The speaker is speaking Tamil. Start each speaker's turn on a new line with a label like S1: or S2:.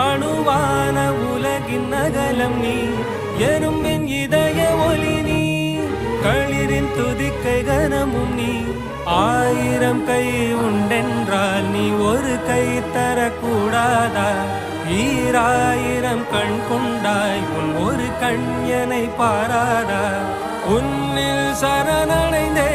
S1: அணுவான உலகின் அகலம் நீ, எறும்பின் இதய ஒளி நீ, களிரின் துதிக்கை கனமும் நீ. 1000 கை உண்டென்றால் நீ ஒரு கை தரக்கூடாதா? 1000 கண் கொண்டாய் உன் ஒரு கண் என்னை பாராதா? உன்னில் சரணடைந்தே